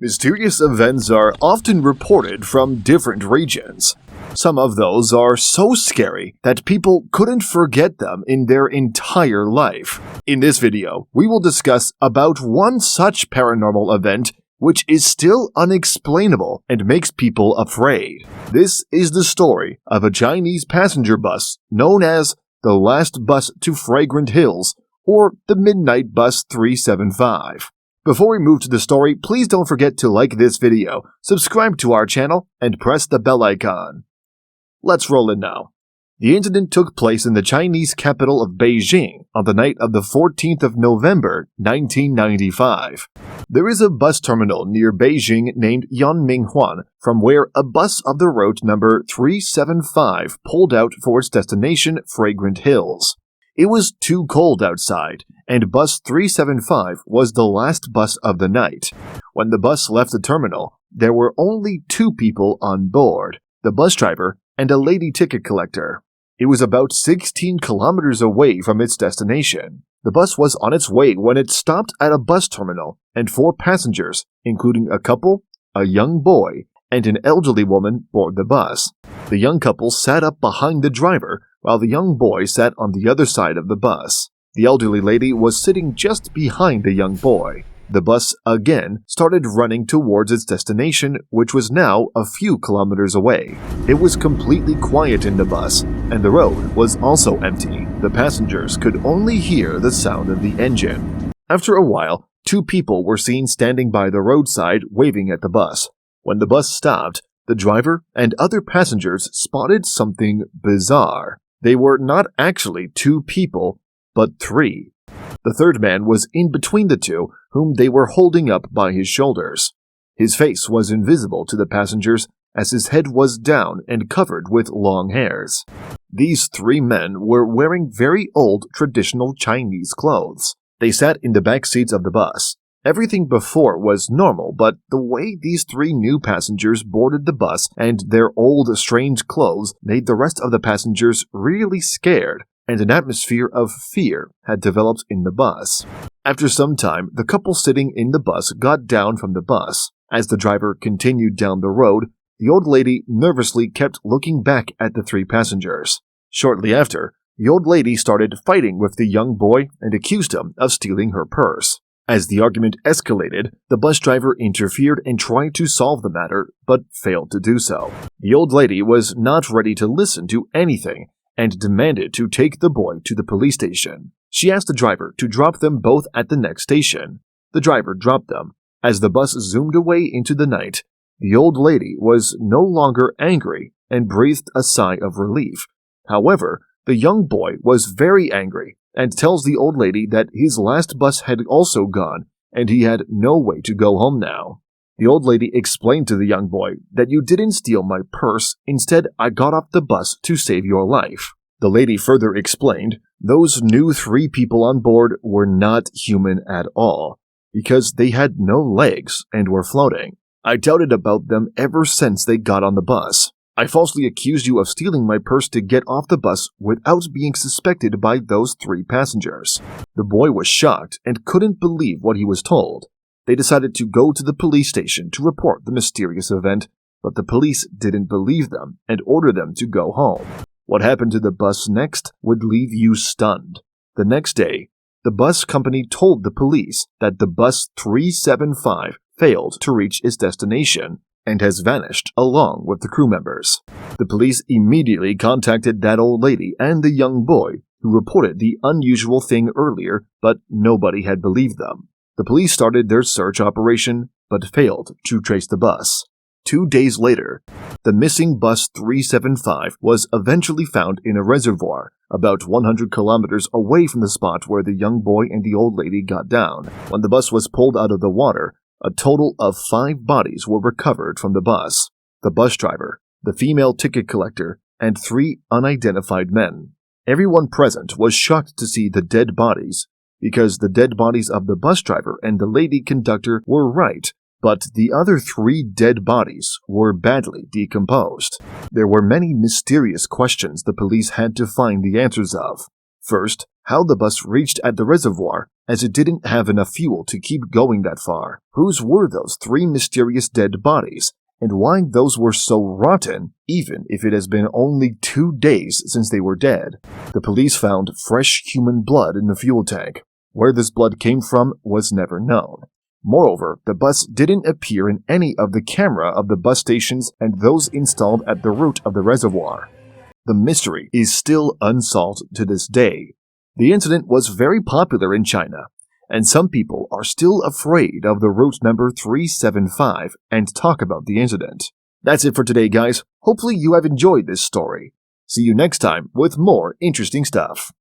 Mysterious events are often reported from different regions. Some of those are so scary that people couldn't forget them in their entire life. In this video, we will discuss about one such paranormal event which is still unexplainable and makes people afraid. This is the story of a Chinese passenger bus known as the last bus to Fragrant Hills, or the Midnight Bus 375. Before we move to the story, please don't forget to like this video, subscribe to our channel, and press the bell icon. Let's roll in now. The incident took place in the Chinese capital of Beijing on the night of the 14th of November, 1995. There is a bus terminal near Beijing named Yanminghuan, from where a bus of the route number 375 pulled out for its destination, Fragrant Hills. It was too cold outside, and bus 375 was the last bus of the night. When the bus left the terminal, there were only two people on board, the bus driver and a lady ticket collector. It was about 16 kilometers away from its destination. The bus was on its way when it stopped at a bus terminal, and four passengers, including a couple, a young boy, and an elderly woman, boarded the bus. The young couple sat up behind the driver, while the young boy sat on the other side of the bus. The elderly lady was sitting just behind the young boy. The bus again started running towards its destination, which was now a few kilometers away. It was completely quiet in the bus, and the road was also empty. The passengers could only hear the sound of the engine. After a while, two people were seen standing by the roadside waving at the bus. When the bus stopped, the driver and other passengers spotted something bizarre. They were not actually two people, but three. The third man was in between the two, whom they were holding up by his shoulders. His face was invisible to the passengers, as his head was down and covered with long hairs. These three men were wearing very old traditional Chinese clothes. They sat in the back seats of the bus. Everything before was normal, but the way these three new passengers boarded the bus and their old, strange clothes made the rest of the passengers really scared, and an atmosphere of fear had developed in the bus. After some time, the couple sitting in the bus got down from the bus. As the driver continued down the road, the old lady nervously kept looking back at the three passengers. Shortly after, the old lady started fighting with the young boy and accused him of stealing her purse. As the argument escalated, the bus driver interfered and tried to solve the matter, but failed to do so. The old lady was not ready to listen to anything and demanded to take the boy to the police station. She asked the driver to drop them both at the next station. The driver dropped them. As the bus zoomed away into the night, the old lady was no longer angry and breathed a sigh of relief. However, the young boy was very angry and tells the old lady that his last bus had also gone and he had no way to go home now. The old lady explained to the young boy that you didn't steal my purse, instead I got off the bus to save your life. The lady further explained those new three people on board were not human at all, because they had no legs and were floating. I doubted about them ever since they got on the bus. I falsely accused you of stealing my purse to get off the bus without being suspected by those three passengers. The boy was shocked and couldn't believe what he was told. They decided to go to the police station to report the mysterious event, but the police didn't believe them and ordered them to go home. What happened to the bus next would leave you stunned. The next day, the bus company told the police that the bus 375 failed to reach its destination and has vanished along with the crew members. The police immediately contacted that old lady and the young boy, who reported the unusual thing earlier, but nobody had believed them. The police started their search operation, but failed to trace the bus. 2 days later, the missing bus 375 was eventually found in a reservoir about 100 kilometers away from the spot where the young boy and the old lady got down. When the bus was pulled out of the water, a total of 5 bodies were recovered from the bus: the bus driver, the female ticket collector, and 3 unidentified men. Everyone present was shocked to see the dead bodies, because the dead bodies of the bus driver and the lady conductor were right, but the other 3 dead bodies were badly decomposed. There were many mysterious questions the police had to find the answers of. First, how the bus reached at the reservoir, as it didn't have enough fuel to keep going that far. Whose were those 3 mysterious dead bodies, and why those were so rotten, even if it has been only 2 days since they were dead. The police found fresh human blood in the fuel tank. Where this blood came from was never known. Moreover, the bus didn't appear in any of the camera of the bus stations and those installed at the root of the reservoir. The mystery is still unsolved to this day. The incident was very popular in China, and some people are still afraid of the route number 375 and talk about the incident. That's it for today, guys. Hopefully you have enjoyed this story. See you next time with more interesting stuff.